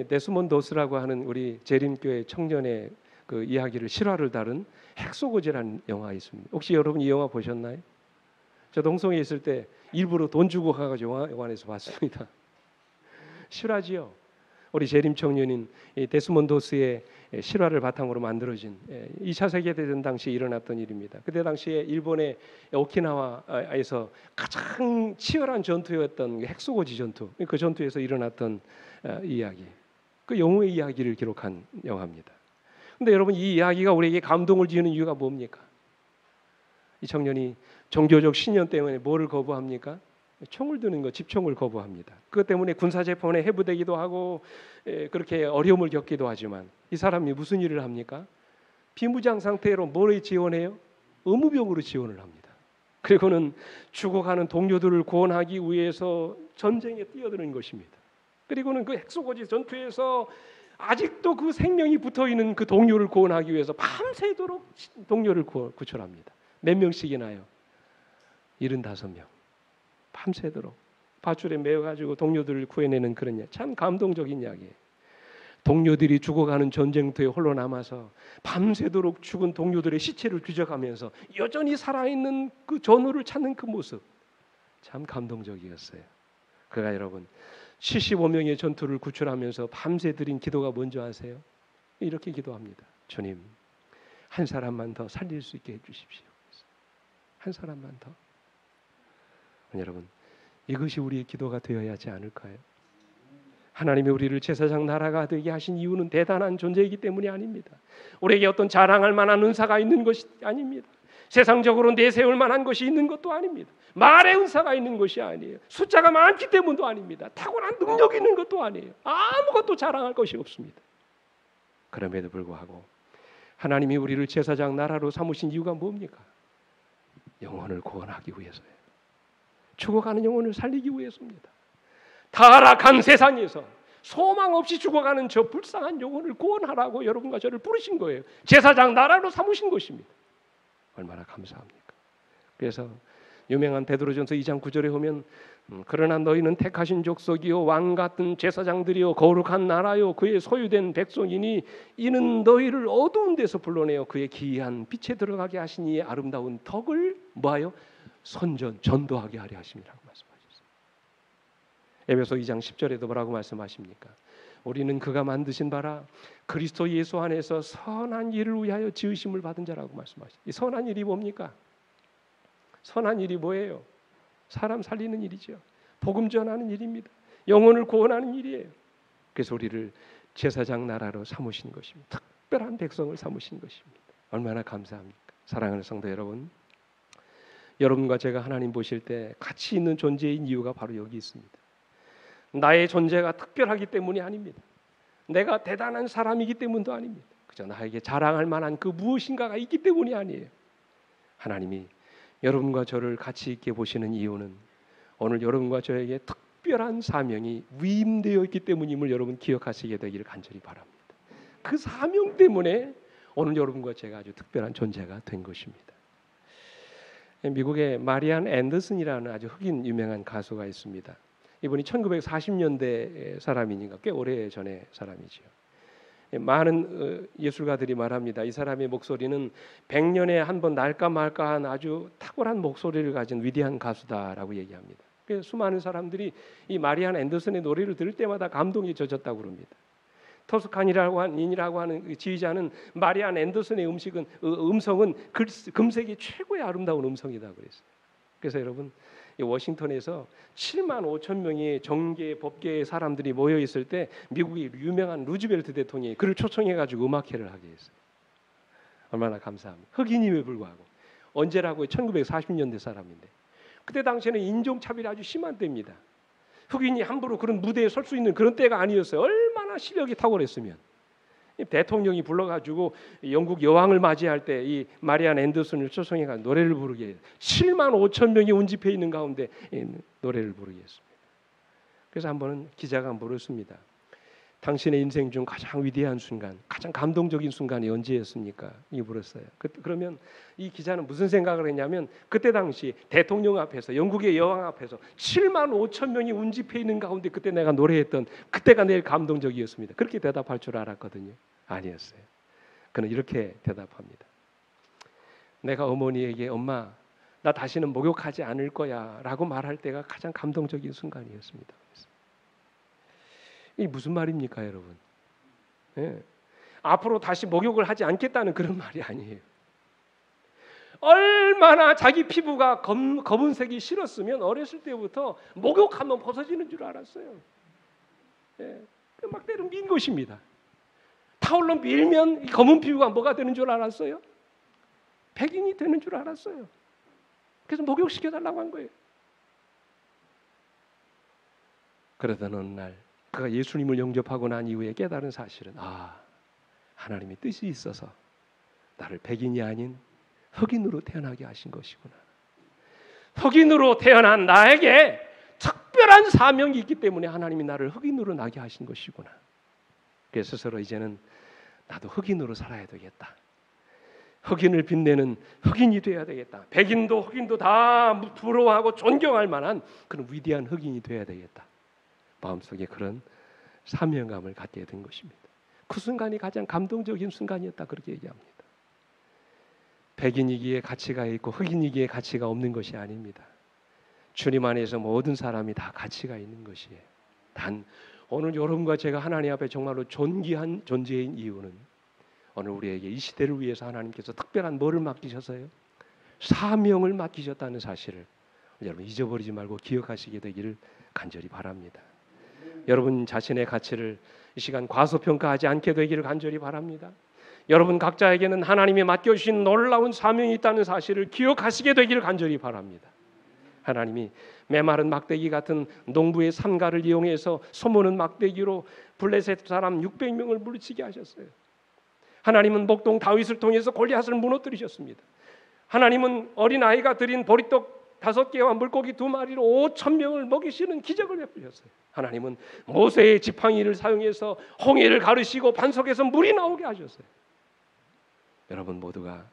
A: 데스몬드 호스라고 하는 우리 재림교회 청년의 그 이야기를 실화를 다룬 핵소고지라는 영화 있습니다. 혹시 여러분 이 영화 보셨나요? 저 동성에 있을 때 일부러 돈 주고 가가지고 영화관에서 봤습니다. 실화지요. 우리 재림 청년인 데스몬드 호스의 실화를 바탕으로 만들어진 2차 세계대전 당시 일어났던 일입니다. 그때 당시에 일본의 오키나와에서 가장 치열한 전투였던 핵소고지 전투, 그 전투에서 일어났던 이야기, 그 영웅의 이야기를 기록한 영화입니다. 근데 여러분, 이 이야기가 우리에게 감동을 주는 이유가 뭡니까? 이 청년이 종교적 신념 때문에 뭐를 거부합니까? 총을 드는 거, 집총을 거부합니다. 그것 때문에 군사재판에 해부되기도 하고 그렇게 어려움을 겪기도 하지만 이 사람이 무슨 일을 합니까? 비무장 상태로 뭐를 지원해요? 의무병으로 지원을 합니다. 그리고는 죽어가는 동료들을 구원하기 위해서 전쟁에 뛰어드는 것입니다. 그리고는 그 핵소고지 전투에서 아직도 그 생명이 붙어있는 그 동료를 구원하기 위해서 밤새도록 동료를 구출합니다. 몇 명씩이나요? 75명. 밤새도록 밧줄에 매어가지고 동료들을 구해내는 그런 참 감동적인 이야기예요. 동료들이 죽어가는 전쟁터에 홀로 남아서 밤새도록 죽은 동료들의 시체를 뒤져가면서 여전히 살아있는 그 전우를 찾는 그 모습, 참 감동적이었어요. 그가 여러분 75명의 전투를 구출하면서 밤새 드린 기도가 뭔지 아세요? 이렇게 기도합니다. 주님, 한 사람만 더 살릴 수 있게 해주십시오. 한 사람만 더. 여러분, 이것이 우리의 기도가 되어야 하지 않을까요? 하나님이 우리를 제사장 나라가 되게 하신 이유는 대단한 존재이기 때문이 아닙니다. 우리에게 어떤 자랑할 만한 은사가 있는 것이 아닙니다. 세상적으로 내세울 만한 것이 있는 것도 아닙니다. 말의 은사가 있는 것이 아니에요. 숫자가 많기 때문도 아닙니다. 탁월한 능력이 있는 것도 아니에요. 아무것도 자랑할 것이 없습니다. 그럼에도 불구하고 하나님이 우리를 제사장 나라로 삼으신 이유가 뭡니까? 영혼을 구원하기 위해서예요. 죽어가는 영혼을 살리기 위해서입니다. 타락한 세상에서 소망 없이 죽어가는 저 불쌍한 영혼을 구원하라고 여러분과 저를 부르신 거예요. 제사장 나라로 삼으신 것입니다. 얼마나 감사합니까? 그래서 유명한 베드로전서 2장 9절에 보면 그러나 너희는 택하신 족속이요 왕 같은 제사장들이요 거룩한 나라요 그의 소유된 백성이니 이는 너희를 어두운 데서 불러내어 그의 기이한 빛에 들어가게 하신 이의 아름다운 덕을 뭐하여 전도하게 하려 하심이라고 말씀하셨어요. 에베소 2장 10절에도 뭐라고 말씀하십니까? 우리는 그가 만드신 바라 그리스도 예수 안에서 선한 일을 위하여 지으심을 받은 자라고 말씀하셨어요. 이 선한 일이 뭡니까? 선한 일이 뭐예요? 사람 살리는 일이죠. 복음 전하는 일입니다. 영혼을 구원하는 일이에요. 그래서 우리를 제사장 나라로 삼으신 것입니다. 특별한 백성을 삼으신 것입니다. 얼마나 감사합니까? 사랑하는 성도 여러분, 여러분과 제가 하나님 보실 때 가치 있는 존재인 이유가 바로 여기 있습니다. 나의 존재가 특별하기 때문이 아닙니다. 내가 대단한 사람이기 때문도 아닙니다. 그저 나에게 자랑할 만한 그 무엇인가가 있기 때문이 아니에요. 하나님이 여러분과 저를 가치 있게 보시는 이유는 오늘 여러분과 저에게 특별한 사명이 위임되어 있기 때문임을 여러분 기억하시게 되기를 간절히 바랍니다. 그 사명 때문에 오늘 여러분과 제가 아주 특별한 존재가 된 것입니다. 미국의 마리안 앤더슨이라는 아주 흑인 유명한 가수가 있습니다. 이분이 1940년대 사람이니까 꽤 오래전의 사람이죠. 많은 예술가들이 말합니다. 이 사람의 목소리는 100년에 한 번 날까 말까한 아주 탁월한 목소리를 가진 위대한 가수다라고 얘기합니다. 그래서 수많은 사람들이 이 마리안 앤더슨의 노래를 들을 때마다 감동이 젖었다고 그럽니다. 토스칸이라고 하는 지휘자는 마리안 앤더슨의 음성은 금세기 최고의 아름다운 음성이다 그랬어요. 그래서 여러분, 이 워싱턴에서 7만 5천 명의 정계 법계의 사람들이 모여 있을 때 미국의 유명한 루즈벨트 대통령이 그를 초청해가지고 음악회를 하게 했어요. 얼마나 감사합니다. 흑인임에 불구하고 언제라고요? 1940년대 사람인데 그때 당시에는 인종차별이 아주 심한 때입니다. 흑인이 함부로 그런 무대에 설 수 있는 그런 때가 아니었어요. 얼마나 실력이 탁월했으면. 대통령이 불러가지고 영국 여왕을 맞이할 때 이 마리안 앤더슨을 초청해가 노래를 부르게 해요. 7만 5천 명이 운집해 있는 가운데 노래를 부르게 했습니다. 그래서 한 번은 기자가 물었습니다. 당신의 인생 중 가장 위대한 순간, 가장 감동적인 순간이 언제였습니까? 이 물었어요. 그러면 이 기자는 무슨 생각을 했냐면 그때 당시 대통령 앞에서 영국의 여왕 앞에서 7만 5천 명이 운집해 있는 가운데 그때 내가 노래했던 그때가 내일 감동적이었습니다. 그렇게 대답할 줄 알았거든요. 아니었어요. 그는 이렇게 대답합니다. 내가 어머니에게 엄마 나 다시는 목욕하지 않을 거야 라고 말할 때가 가장 감동적인 순간이었습니다. 이게 무슨 말입니까 여러분? 예. 앞으로 다시 목욕을 하지 않겠다는 그런 말이 아니에요. 얼마나 자기 피부가 검은색이 싫었으면 어렸을 때부터 목욕하면 벗어지는 줄 알았어요. 예. 막 때로 민 것입니다. 타올로 밀면 이 검은 피부가 뭐가 되는 줄 알았어요? 백인이 되는 줄 알았어요. 그래서 목욕시켜달라고 한 거예요. 그러던 어느 날 그가 예수님을 영접하고 난 이후에 깨달은 사실은 하나님의 뜻이 있어서 나를 백인이 아닌 흑인으로 태어나게 하신 것이구나. 흑인으로 태어난 나에게 특별한 사명이 있기 때문에 하나님이 나를 흑인으로 나게 하신 것이구나. 그래서 스스로 이제는 나도 흑인으로 살아야 되겠다. 흑인을 빛내는 흑인이 되어야 되겠다. 백인도 흑인도 다 부러워하고 존경할 만한 그런 위대한 흑인이 되어야 되겠다. 마음속에 그런 사명감을 갖게 된 것입니다. 그 순간이 가장 감동적인 순간이었다 그렇게 얘기합니다. 백인이기에 가치가 있고 흑인이기에 가치가 없는 것이 아닙니다. 주님 안에서 모든 사람이 다 가치가 있는 것이에요. 단 오늘 여러분과 제가 하나님 앞에 정말로 존귀한 존재인 이유는 오늘 우리에게 이 시대를 위해서 하나님께서 특별한 뭐를 맡기셨어요? 사명을 맡기셨다는 사실을 여러분 잊어버리지 말고 기억하시게 되기를 간절히 바랍니다. 여러분 자신의 가치를 이 시간 과소평가하지 않게 되기를 간절히 바랍니다. 여러분 각자에게는 하나님이 맡겨주신 놀라운 사명이 있다는 사실을 기억하시게 되기를 간절히 바랍니다. 하나님이 메마른 막대기 같은 농부의 삼가를 이용해서 소모는 막대기로 블레셋 사람 600명을 물리치게 하셨어요. 하나님은 목동 다윗을 통해서 골리앗을 무너뜨리셨습니다. 하나님은 어린아이가 드린 보리떡 5개와 물고기 2마리로 5,000명을 먹이시는 기적을 베푸셨어요. 하나님은 모세의 지팡이를 사용해서 홍해를 가르시고 반석에서 물이 나오게 하셨어요. 여러분 모두가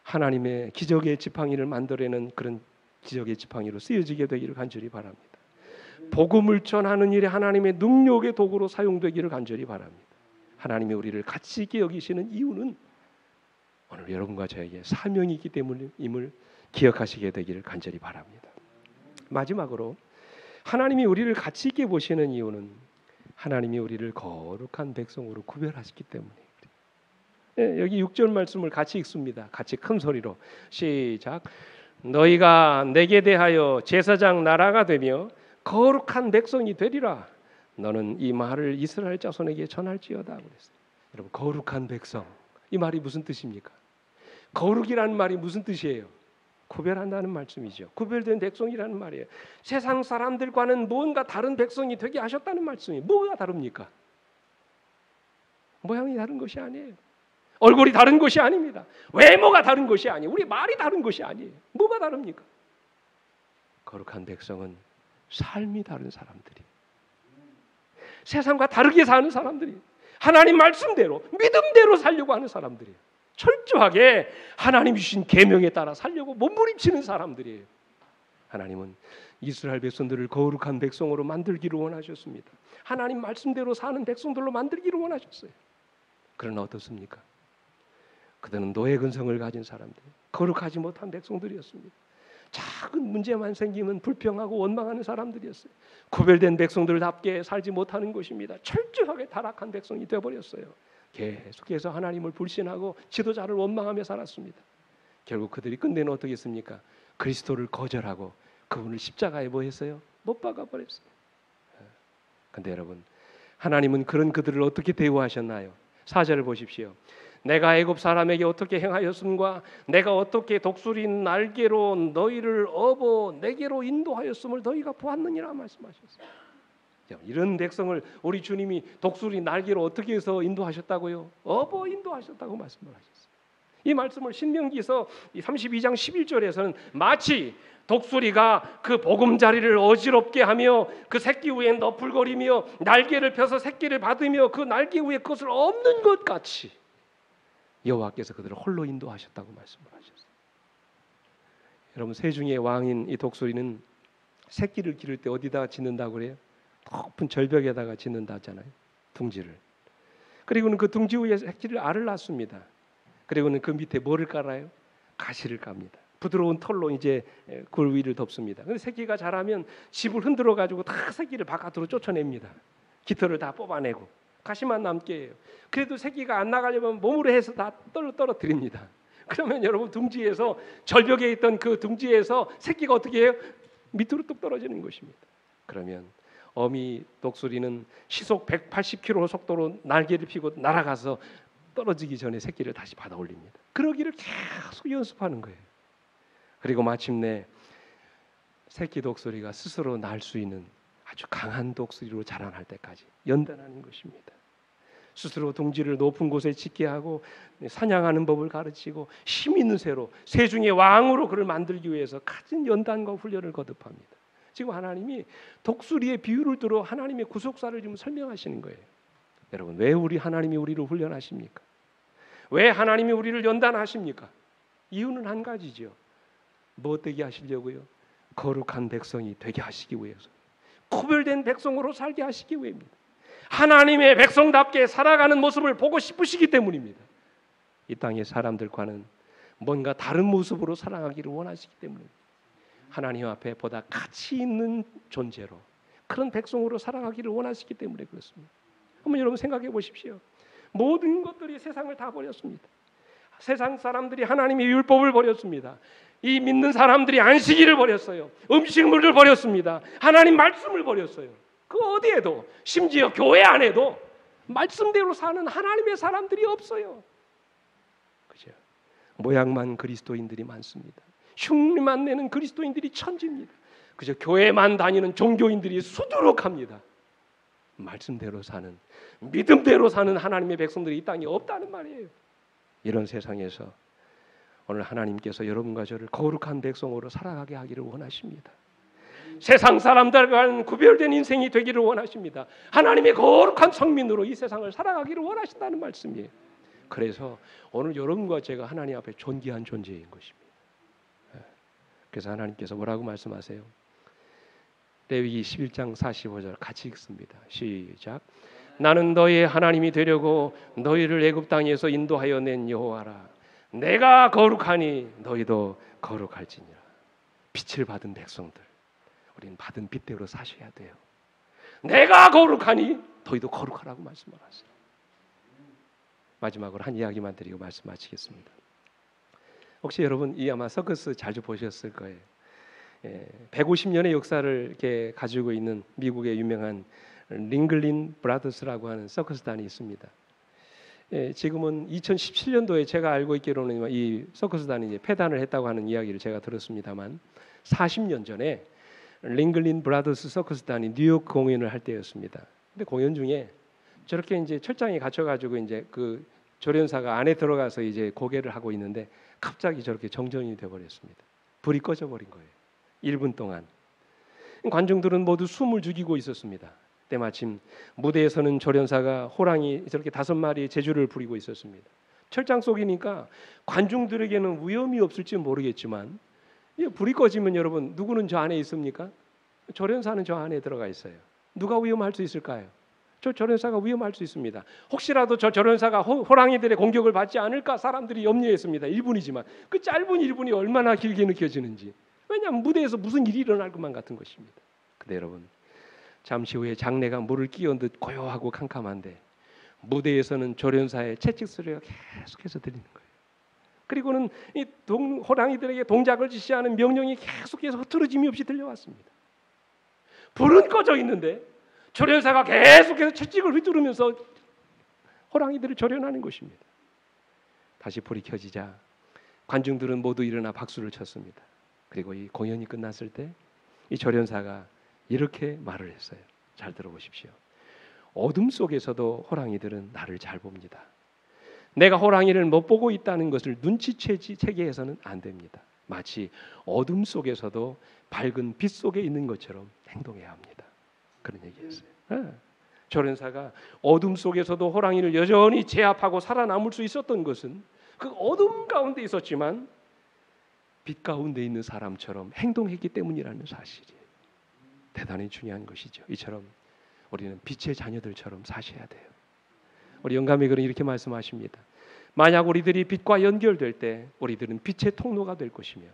A: 하나님의 기적의 지팡이를 만들어내는 그런 기적의 지팡이로 쓰여지게 되기를 간절히 바랍니다. 복음을 전하는 일에 하나님의 능력의 도구로 사용되기를 간절히 바랍니다. 하나님이 우리를 가치 있게 여기시는 이유는 오늘 여러분과 저에게 사명이 있기 때문임을 기억하시게 되기를 간절히 바랍니다. 마지막으로 하나님이 우리를 가치 있게 보시는 이유는 하나님이 우리를 거룩한 백성으로 구별하셨기 때문이에요. 여기 6절 말씀을 같이 읽습니다. 같이 큰 소리로 시작. 너희가 내게 대하여 제사장 나라가 되며 거룩한 백성이 되리라. 너는 이 말을 이스라엘 자손에게 전할지어다 그랬어요. 여러분 거룩한 백성 이 말이 무슨 뜻입니까? 거룩이라는 말이 무슨 뜻이에요? 구별한다는 말씀이죠. 구별된 백성이라는 말이에요. 세상 사람들과는 뭔가 다른 백성이 되게 하셨다는 말씀이에요. 뭐가 다릅니까? 모양이 다른 것이 아니에요. 얼굴이 다른 것이 아닙니다. 외모가 다른 것이 아니에요. 우리 말이 다른 것이 아니에요. 뭐가 다릅니까? 거룩한 백성은 삶이 다른 사람들이에요. 세상과 다르게 사는 사람들이 하나님 말씀대로 믿음대로 살려고 하는 사람들이에요. 철저하게 하나님 주신 계명에 따라 살려고 몸부림치는 사람들이에요. 하나님은 이스라엘 백성들을 거룩한 백성으로 만들기를 원하셨습니다. 하나님 말씀대로 사는 백성들로 만들기를 원하셨어요. 그러나 어떻습니까? 그들은 노예 근성을 가진 사람들, 거룩하지 못한 백성들이었습니다. 작은 문제만 생기면 불평하고 원망하는 사람들이었어요. 구별된 백성들답게 살지 못하는 것입니다. 철저하게 타락한 백성이 되어버렸어요. 계속해서 하나님을 불신하고 지도자를 원망하며 살았습니다. 결국 그들이 끝내는 어떻게 했습니까? 그리스도를 거절하고 그분을 십자가에 뭐 했어요? 못 박아버렸어요. 그런데 여러분 하나님은 그런 그들을 어떻게 대우하셨나요? 4절을 보십시오. 내가 애굽 사람에게 어떻게 행하였음과 내가 어떻게 독수리 날개로 너희를 업어 내게로 인도하였음을 너희가 보았느니라 말씀하셨어요. 이런 백성을 우리 주님이 독수리 날개로 어떻게 해서 인도하셨다고요? 업어 인도하셨다고 말씀을 하셨어요. 이 말씀을 신명기서 32장 11절에서는 마치 독수리가 그 보금자리를 어지럽게 하며 그 새끼 위에 너풀거리며 날개를 펴서 새끼를 받으며 그 날개 위에 그것을 엎는 것 같이 여호와께서 그들을 홀로 인도하셨다고 말씀을 하셨어요. 여러분, 새 중에 왕인 이 독수리는 새끼를 기를 때 어디다가 짓는다고 그래요? 높은 절벽에다가 짓는다 하잖아요. 둥지를. 그리고는 그 둥지 위에 새끼를 알을 낳습니다. 그리고는 그 밑에 뭐를 깔아요? 가시를 깝니다. 부드러운 털로 이제 굴 위를 덮습니다. 근데 새끼가 자라면 집을 흔들어 가지고 다 새끼를 바깥으로 쫓아냅니다. 깃털을 다 뽑아내고 가시만 남게 해요. 그래도 새끼가 안 나가려면 몸으로 해서 다 떨어뜨립니다. 그러면 여러분, 둥지에서 절벽에 있던 그 둥지에서 새끼가 어떻게 해요? 밑으로 뚝 떨어지는 것입니다. 그러면 어미 독수리는 시속 180km 속도로 날개를 펴고 날아가서 떨어지기 전에 새끼를 다시 받아 올립니다. 그러기를 계속 연습하는 거예요. 그리고 마침내 새끼 독수리가 스스로 날 수 있는 아주 강한 독수리로 자라날 때까지 연단하는 것입니다. 스스로 둥지를 높은 곳에 짓게 하고 사냥하는 법을 가르치고 힘 있는 새로 새 중의 왕으로 그를 만들기 위해서 갖은 연단과 훈련을 거듭합니다. 지금 하나님이 독수리의 비유를 들어 하나님의 구속사를 지금 설명하시는 거예요. 여러분, 왜 하나님이 우리를 훈련하십니까? 왜 하나님이 우리를 연단하십니까? 이유는 한 가지죠. 뭐 되게 하시려고요? 거룩한 백성이 되게 하시기 위해서, 구별된 백성으로 살게 하시기 위해입니다. 하나님의 백성답게 살아가는 모습을 보고 싶으시기 때문입니다. 이 땅의 사람들과는 뭔가 다른 모습으로 살아가기를 원하시기 때문입니다. 하나님 앞에 보다 가치 있는 존재로, 그런 백성으로 살아가기를 원하시기 때문에 그렇습니다. 한번 여러분 생각해 보십시오. 모든 것들이 세상을 다 버렸습니다. 세상 사람들이 하나님의 율법을 버렸습니다. 이 믿는 사람들이 안식일을 버렸어요. 음식물을 버렸습니다. 하나님 말씀을 버렸어요. 그 어디에도, 심지어 교회 안에도 말씀대로 사는 하나님의 사람들이 없어요. 그죠? 모양만 그리스도인들이 많습니다. 흉내만 내는 그리스도인들이 천지입니다. 그저 교회만 다니는 종교인들이 수두룩합니다. 말씀대로 사는, 믿음대로 사는 하나님의 백성들이 이 땅에 없다는 말이에요. 이런 세상에서 오늘 하나님께서 여러분과 저를 거룩한 백성으로 살아가게 하기를 원하십니다. 세상 사람들과는 구별된 인생이 되기를 원하십니다. 하나님의 거룩한 성민으로 이 세상을 살아가기를 원하신다는 말씀이에요. 그래서 오늘 여러분과 제가 하나님 앞에 존귀한 존재인 것입니다. 그래서 하나님께서 뭐라고 말씀하세요? 레위기 11장 45절 같이 읽습니다. 시작. 나는 너희의 하나님이 되려고 너희를 애굽 땅에서 인도하여 낸 여호와라. 내가 거룩하니 너희도 거룩할지니라. 빛을 받은 백성들, 우리는 받은 빛대로 사셔야 돼요. 내가 거룩하니 너희도 거룩하라고 말씀을 하세요. 마지막으로 한 이야기만 드리고 말씀 마치겠습니다. 혹시 여러분 이 아마 서커스 자주 보셨을 거예요. 150년의 역사를 이렇게 가지고 있는 미국의 유명한 링글린 브라더스라고 하는 서커스단이 있습니다. 지금은 2017년도에 제가 알고 있기로는 이 서커스단이 이제 폐단을 했다고 하는 이야기를 제가 들었습니다만, 40년 전에 링글린 브라더스 서커스단이 뉴욕 공연을 할 때였습니다. 근데 공연 중에 저렇게 이제 철장에 갇혀가지고 이제 그 조련사가 안에 들어가서 이제 고개를 하고 있는데 갑자기 저렇게 정전이 돼버렸습니다. 불이 꺼져버린 거예요. 1분 동안. 관중들은 모두 숨을 죽이고 있었습니다. 때마침 무대에 서는 조련사가 호랑이 저렇게 5마리의 제주를 부리고 있었습니다. 철장 속이니까 관중들에게는 위험이 없을지 모르겠지만 불이 꺼지면 여러분 누구는 저 안에 있습니까? 조련사는 저 안에 들어가 있어요. 누가 위험할 수 있을까요? 저 조련사가 위험할 수 있습니다. 혹시라도 저 조련사가 호랑이들의 공격을 받지 않을까 사람들이 염려했습니다. 1분이지만 그 짧은 1분이 얼마나 길게 느껴지는지. 왜냐하면 무대에서 무슨 일이 일어날 것만 같은 것입니다. 근데 여러분, 잠시 후에 장내가 물을 끼얹은 듯 고요하고 캄캄한데 무대에서는 조련사의 채찍 소리가 계속해서 들리는 거예요. 그리고는 이 호랑이들에게 동작을 지시하는 명령이 계속해서 흐트러짐이 없이 들려왔습니다. 불은 꺼져 있는데 조련사가 계속해서 채찍을 휘두르면서 호랑이들을 조련하는 것입니다. 다시 불이 켜지자 관중들은 모두 일어나 박수를 쳤습니다. 그리고 이 공연이 끝났을 때 이 조련사가 이렇게 말을 했어요. 잘 들어보십시오. 어둠 속에서도 호랑이들은 나를 잘 봅니다. 내가 호랑이를 못 보고 있다는 것을 눈치채게 해서는 안 됩니다. 마치 어둠 속에서도 밝은 빛 속에 있는 것처럼 행동해야 합니다. 그런 얘기였어요. 조련사가 어둠 속에서도 호랑이를 여전히 제압하고 살아남을 수 있었던 것은 그 어둠 가운데 있었지만 빛 가운데 있는 사람처럼 행동했기 때문이라는 사실이에요. 대단히 중요한 것이죠. 이처럼 우리는 빛의 자녀들처럼 사셔야 돼요. 우리 영감이 그런 이렇게 말씀하십니다. 만약 우리들이 빛과 연결될 때 우리들은 빛의 통로가 될 것이며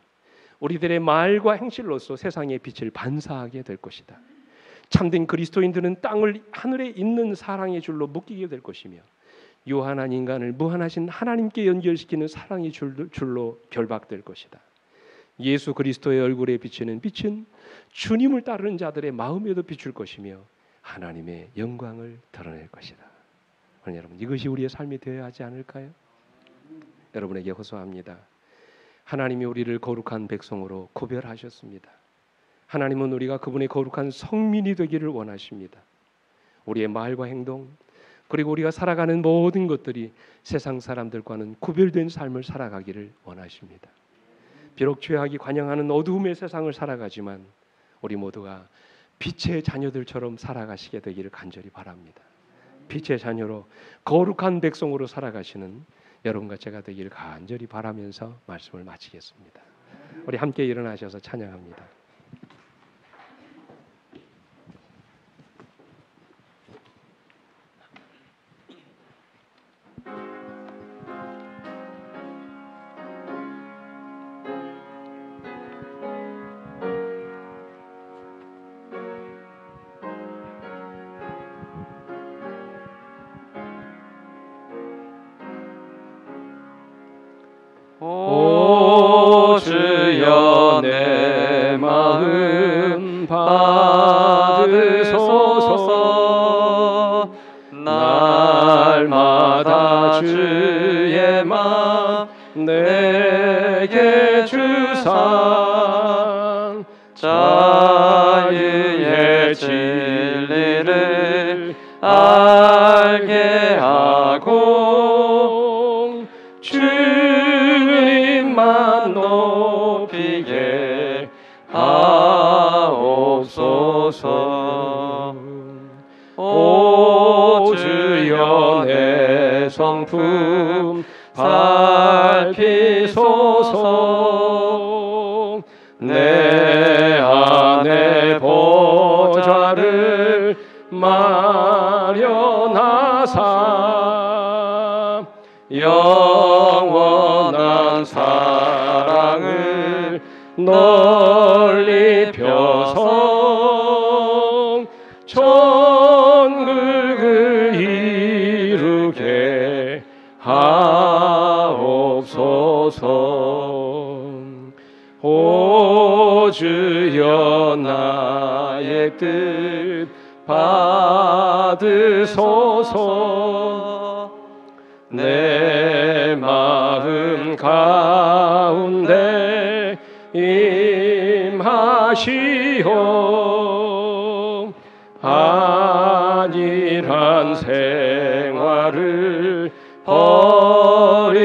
A: 우리들의 말과 행실로서 세상의 빛을 반사하게 될 것이다. 참된 그리스도인들은 땅을 하늘에 있는 사랑의 줄로 묶이게 될 것이며 유한한 인간을 무한하신 하나님께 연결시키는 사랑의 줄로 결박될 것이다. 예수 그리스도의 얼굴에 비치는 빛은 주님을 따르는 자들의 마음에도 비출 것이며 하나님의 영광을 드러낼 것이다. 여러분, 이것이 우리의 삶이 되어야 하지 않을까요? 여러분에게 호소합니다. 하나님이 우리를 거룩한 백성으로 구별하셨습니다. 하나님은 우리가 그분의 거룩한 성민이 되기를 원하십니다. 우리의 말과 행동 그리고 우리가 살아가는 모든 것들이 세상 사람들과는 구별된 삶을 살아가기를 원하십니다. 비록 죄악이 관영하는 어두움의 세상을 살아가지만 우리 모두가 빛의 자녀들처럼 살아가시게 되기를 간절히 바랍니다. 빛의 자녀로 거룩한 백성으로 살아가시는 여러분과 제가 되기를 간절히 바라면서 말씀을 마치겠습니다. 우리 함께 일어나셔서 찬양합니다.
B: 오 주여 내 마음 받으소서. 날마다 주의 마음 내게 주사 자유의 진리를 알게 하고 주님만 높이게 하옵소서. 오 주여 내 성품 살피소서. 내 안에 보좌를 마련하사 영원한 사랑을 널리 펴서 천국을 이루게 하옵소서. 오 주여 나의 뜻 받으소서. 내 마음 가운데 임하시오. 안일한 생활을 버리고서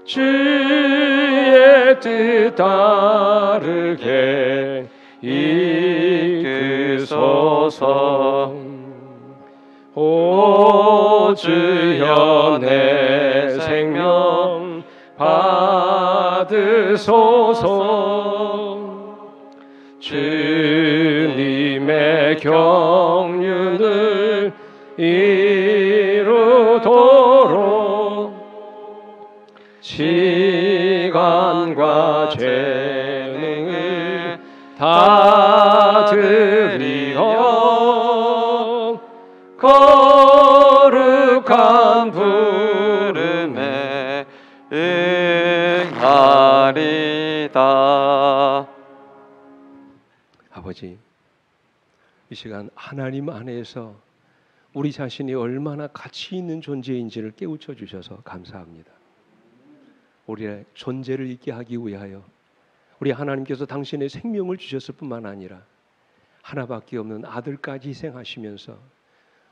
B: 주의 뜻 따르게 이끄소서. 오 주여 내 생명 받으소서. 주님의 경륜을 이루도록 시간과 재능을 다 드리어 거룩한 부름에 응하리다.
A: 아버지, 이 시간 하나님 안에서 우리 자신이 얼마나 가치 있는 존재인지를 깨우쳐 주셔서 감사합니다. 우리의 존재를 있게 하기 위하여 우리 하나님께서 당신의 생명을 주셨을 뿐만 아니라 하나밖에 없는 아들까지 희생하시면서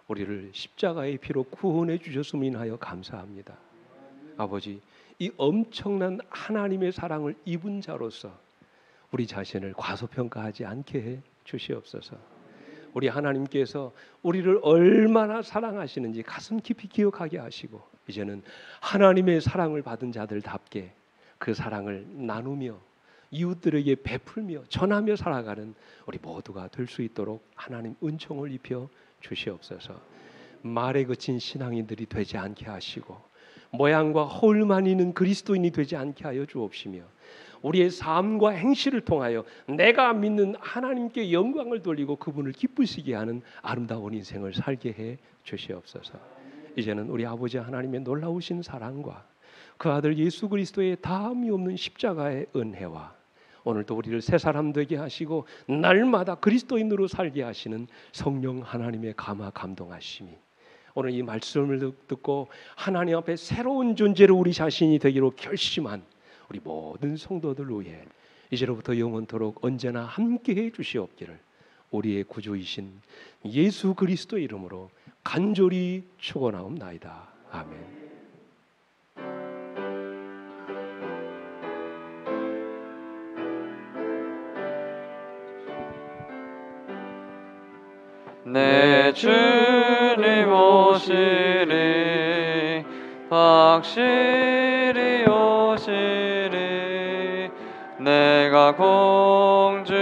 A: 우리를 십자가의 피로 구원해 주셨음을 인하여 감사합니다. 아버지, 이 엄청난 하나님의 사랑을 입은 자로서 우리 자신을 과소평가하지 않게 해 주시옵소서. 우리 하나님께서 우리를 얼마나 사랑하시는지 가슴 깊이 기억하게 하시고 이제는 하나님의 사랑을 받은 자들답게 그 사랑을 나누며 이웃들에게 베풀며 전하며 살아가는 우리 모두가 될 수 있도록 하나님 은총을 입혀 주시옵소서. 말에 그친 신앙인들이 되지 않게 하시고 모양과 허울만 있는 그리스도인이 되지 않게 하여 주옵시며 우리의 삶과 행실을 통하여 내가 믿는 하나님께 영광을 돌리고 그분을 기쁘시게 하는 아름다운 인생을 살게 해 주시옵소서. 이제는 우리 아버지 하나님의 놀라우신 사랑과 그 아들 예수 그리스도의 다함이 없는 십자가의 은혜와 오늘도 우리를 새 사람 되게 하시고 날마다 그리스도인으로 살게 하시는 성령 하나님의 감화 감동하심이 오늘 이 말씀을 듣고 하나님 앞에 새로운 존재로 우리 자신이 되기로 결심한 우리 모든 성도들 위해 이제로부터 영원토록 언제나 함께해 주시옵기를 우리의 구주이신 예수 그리스도 이름으로 간절히 축원하옵나이다. 아멘.
B: 내 주님 오시리 확실히 오시리 내가 공주